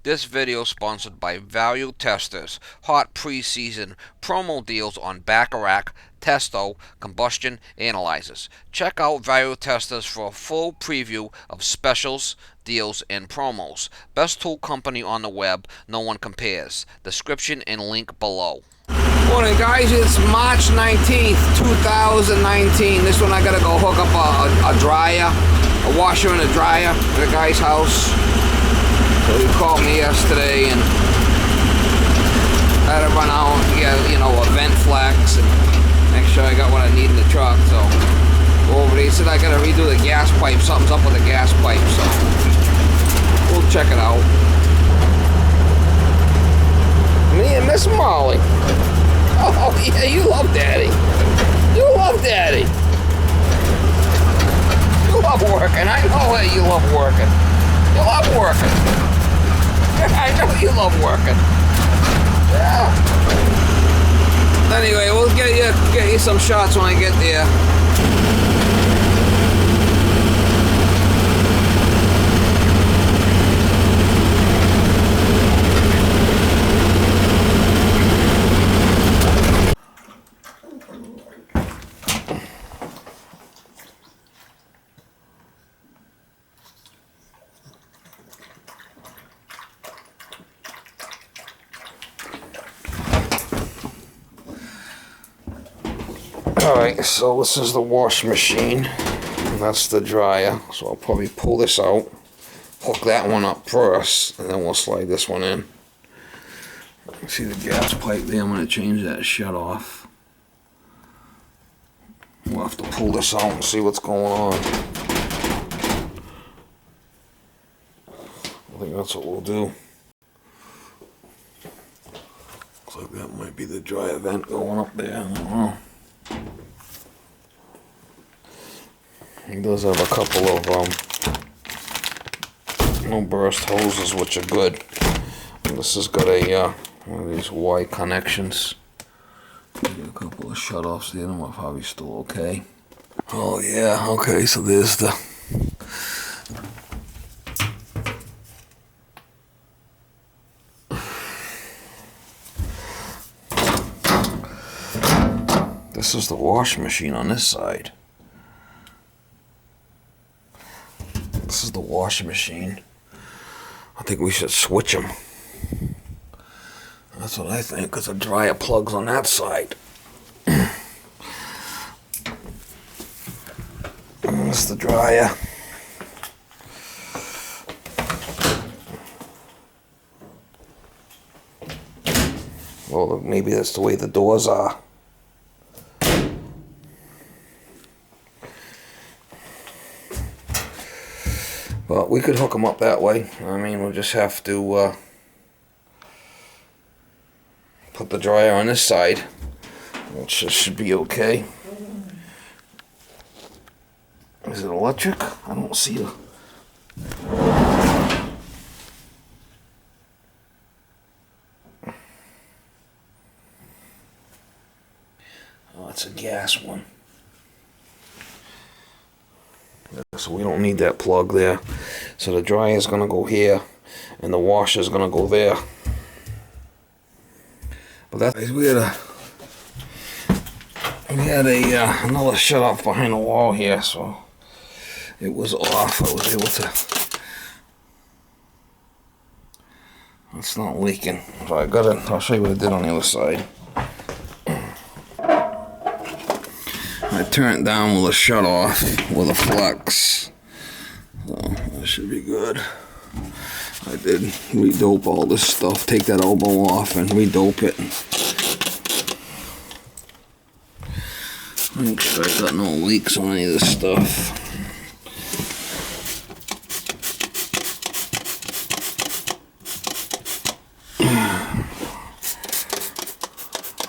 This video is sponsored by Value Testers. Hot preseason promo deals on Bacharach, Testo, combustion analyzers. Check out Value Testers for a full preview of specials, deals, and promos. Best tool company on the web, no one compares. Description and link below. Morning guys, it's March 19th, 2019. This one I gotta go hook up a dryer, a washer and a dryer at a guy's house. So he called me yesterday and I had to run out and get, a vent flex and make sure I got what I need in the truck. So go over there. He said I gotta redo the gas pipe. Something's up with the gas pipe, so we'll check it out. Me and Miss Molly. Oh yeah, you love Daddy. You love Daddy. You love working. I know that you love working. You love working. I know you love working. Yeah. Anyway, we'll get you some shots when I get there. Alright, so this is the wash machine, and that's the dryer, so I'll probably pull this out, hook that one up first, and then we'll slide this one in. See the gas pipe there, I'm going to change that shut off. We'll have to pull this out and see what's going on. I think that's what we'll do. Looks like that might be the dryer vent going up there, I don't know. He does have a couple of no burst hoses, which are good. And this has got a one of these Y connections. Got a couple of shutoffs there. Them are probably still okay. Oh yeah, okay. So there's the this is the wash machine on this side. This is the washing machine. I think we should switch them. That's what I think, because the dryer plugs on that side. And that's the dryer. Well, maybe that's the way the doors are. But we could hook them up that way. I mean, we'll just have to put the dryer on this side, which should be okay. Is it electric? I don't see the... Oh, it's a gas one. So we don't need that plug there. So the dryer is going to go here, and the washer is going to go there. But that's we had another shut off behind the wall here, so it was off. I was able to. It's not leaking. So I got it. I'll show you what I did on the other side. I turned it down with a shut off with a flex. So that should be good. I did redope all this stuff, take that elbow off and redope it. Make sure I got no leaks on any of this stuff.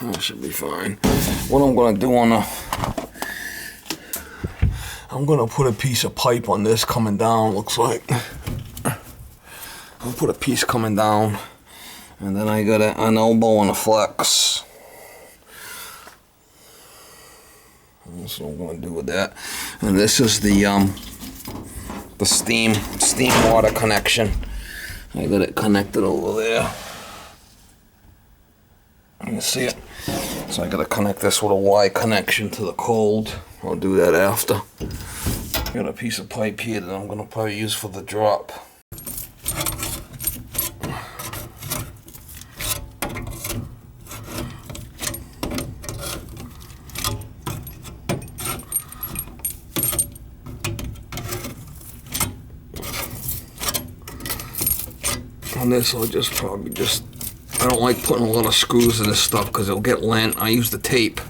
That should be fine. What I'm going to do I'm going to put a piece of pipe on this coming down, looks like. I'll put a piece coming down, and then I got an elbow and a flex. That's what I'm going to do with that. And this is the steam water connection. I got it connected over there. You can see it. So I gotta connect this with a Y connection to the cold. I'll do that after. Got a piece of pipe here that I'm gonna probably use for the drop. On this, I'll I don't like putting a lot of screws in this stuff because it'll get lent. I use the tape.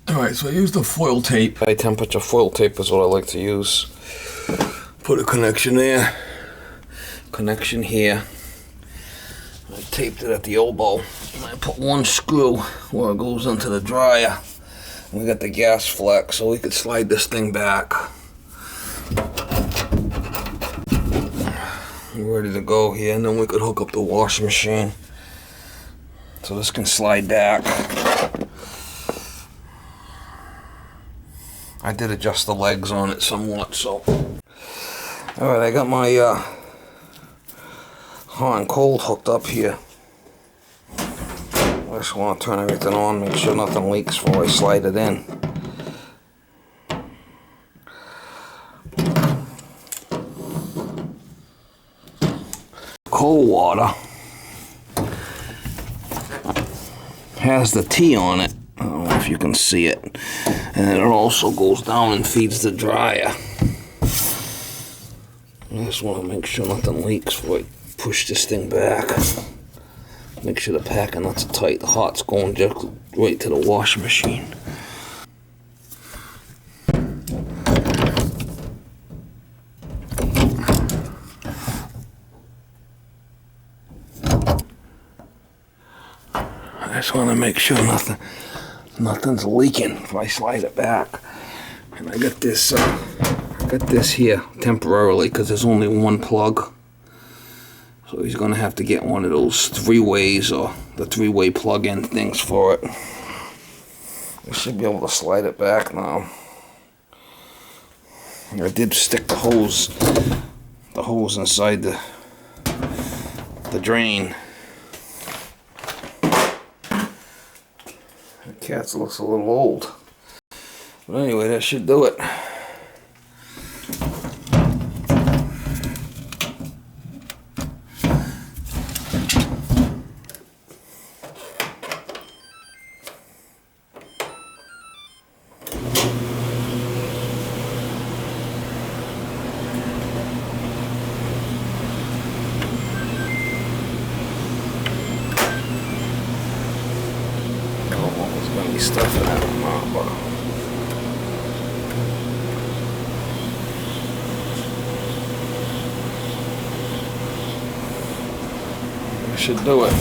Alright, so I use the foil tape. High temperature foil tape is what I like to use. Put a connection there. Connection here. I taped it at the elbow. And I put one screw where it goes into the dryer. And we got the gas flex, so we could slide this thing back. We're ready to go here, and then we could hook up the washing machine. So this can slide back. I did adjust the legs on it somewhat, so. Alright, I got my hot and cold hooked up here. I just want to turn everything on, make sure nothing leaks before I slide it in. Cold water has the T on it. I don't know if you can see it. And it also goes down and feeds the dryer. I just want to make sure nothing leaks before I push this thing back. Make sure the packing nuts are tight. The hot's going just right to the washing machine. I just want to make sure nothing's leaking if I slide it back. And I got this here temporarily because there's only one plug. So he's going to have to get one of those 3-ways or the 3-way plug-in things for it. I should be able to slide it back now. I did stick the hose inside the drain. The cat looks a little old. But anyway, that should do it. Stuff in that but I should do it.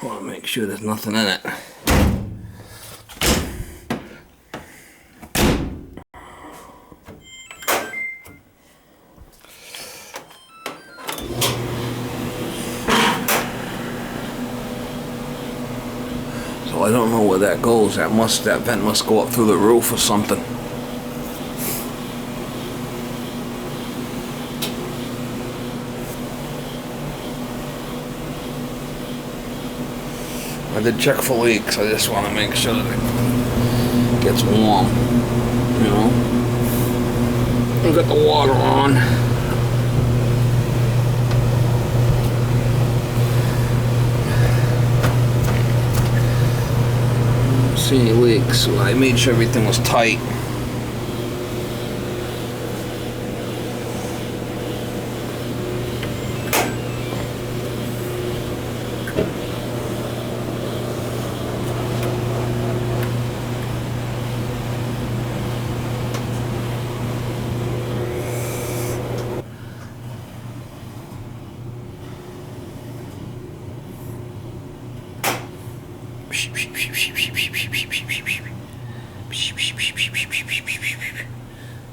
I want to make sure there's nothing in it. So I don't know where that goes. That vent must go up through the roof or something. I did check for leaks. I just want to make sure that it gets warm. You know. I got the water on. See any leaks, so I made sure everything was tight.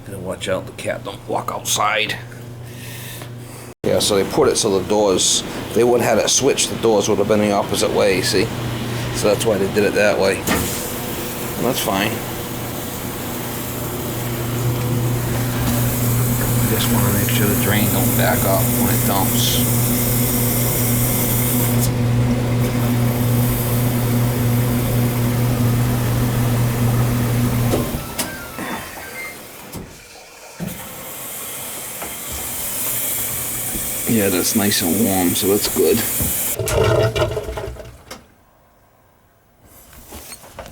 Gotta watch out the cat don't walk outside. Yeah, Yeah, so they put it so the doors, if they would have had it switched, the doors would have been the opposite way, see? So that's why they did it that way. And that's fine. I just want to make sure the drain don't back up when it dumps. Yeah, that's nice and warm, so that's good.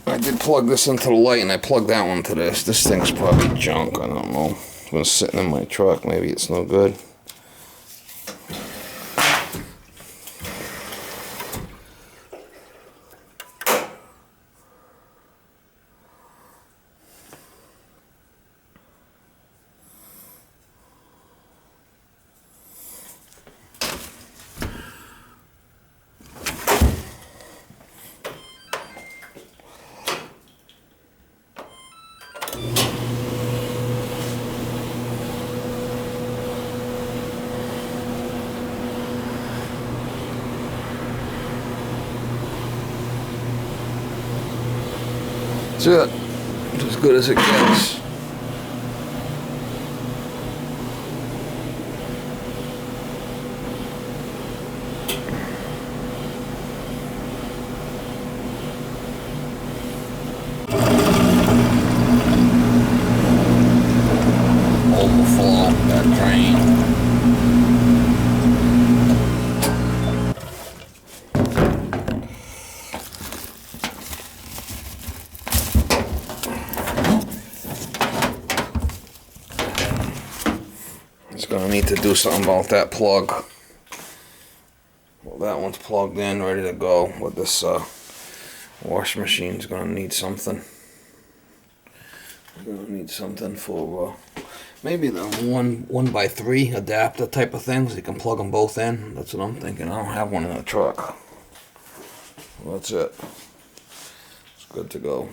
I did plug this into the light, and I plugged that one to this. This thing's probably junk, I don't know. It's been sitting in my truck, maybe it's no good. That's it. It's as good as it gets. Overflow that drain. It's gonna need to do something about that plug. Well, that one's plugged in, ready to go. But this wash machine's gonna need something. We're gonna need something for maybe the 1x3 adapter type of things. You can plug them both in. That's what I'm thinking. I don't have one in the truck. Well, that's it. It's good to go.